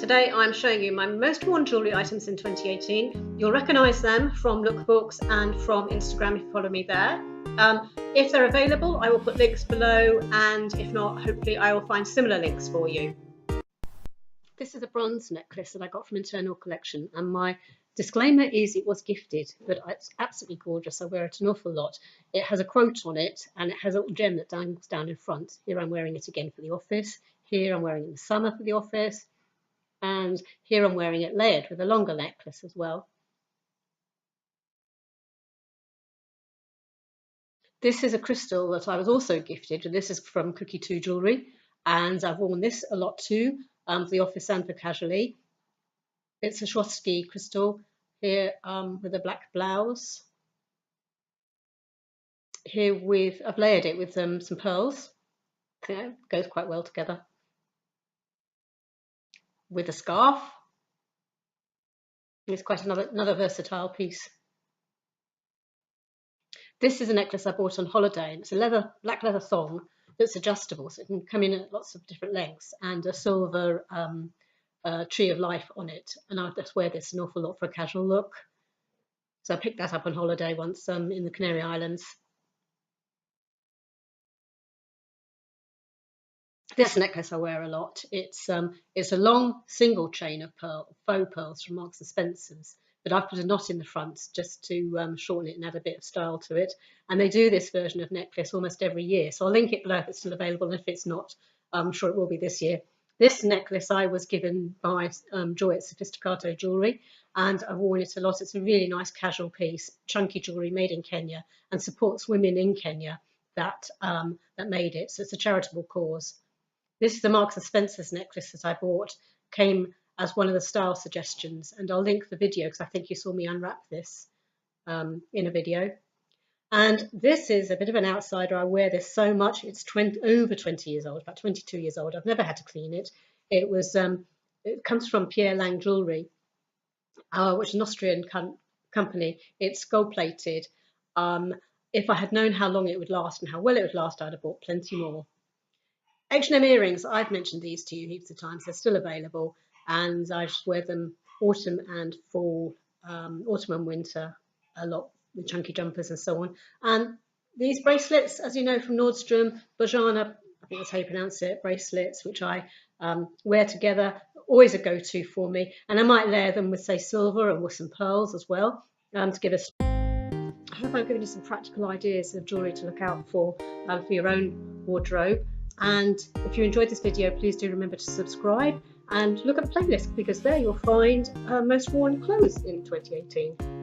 Today I'm showing you my most worn jewellery items in 2018. You'll recognise them from lookbooks and from Instagram if you follow me there. If they're available, I will put links below, and if not, hopefully I will find similar links for you. This is a bronze necklace that I got from Internal Collection, and my disclaimer is it was gifted, but it's absolutely gorgeous. I wear it an awful lot. It has a quote on it, and it has a little gem that dangles down in front. Here I'm wearing it again for the office. Here I'm wearing it in the summer for the office. And here I'm wearing it layered with a longer necklace as well. This is a crystal that I was also gifted, and this is from Cookie 2 Jewellery, and I've worn this a lot too, for the office and for casually. It's a Swarovski crystal here with a black blouse. Here I've layered it with some pearls. Yeah, goes quite well together. With a scarf. It's quite another versatile piece. This is a necklace I bought on holiday, and it's a black leather thong that's adjustable, so it can come in at lots of different lengths, and a silver tree of life on it. And I just wear this an awful lot for a casual look. So I picked that up on holiday once in the Canary Islands. This necklace I wear a lot. It's a long single chain of faux pearls from Marks and Spencer's, but I've put a knot in the front just to shorten it and add a bit of style to it. And they do this version of necklace almost every year, so I'll link it below if it's still available, and if it's not, I'm sure it will be this year. This necklace I was given by Joy at Sophisticato Jewellery, and I've worn it a lot. It's a really nice casual piece, chunky jewellery made in Kenya, and supports women in Kenya that made it, so it's a charitable cause. This is the Marks and Spencer's necklace that I bought, came as one of the style suggestions, and I'll link the video because I think you saw me unwrap this in a video. And this is a bit of an outsider. I wear this so much. It's over 20 years old, about 22 years old. I've never had to clean it. It comes from Pierre Lang Jewellery, which is an Austrian company. It's gold-plated. If I had known how long it would last and how well it would last, I'd have bought plenty more. H&M earrings, I've mentioned these to you heaps of times. They're still available, and I just wear them autumn and fall, autumn and winter a lot with chunky jumpers and so on. And these bracelets, as you know from Nordstrom, Bojana, I think that's how you pronounce it, bracelets, which I wear together, always a go-to for me. And I might layer them with, say, silver and with some pearls as well to give us. I hope I've given you some practical ideas of jewellery to look out for your own wardrobe. And if you enjoyed this video, please do remember to subscribe and look at the playlist, because there you'll find most worn clothes in 2018.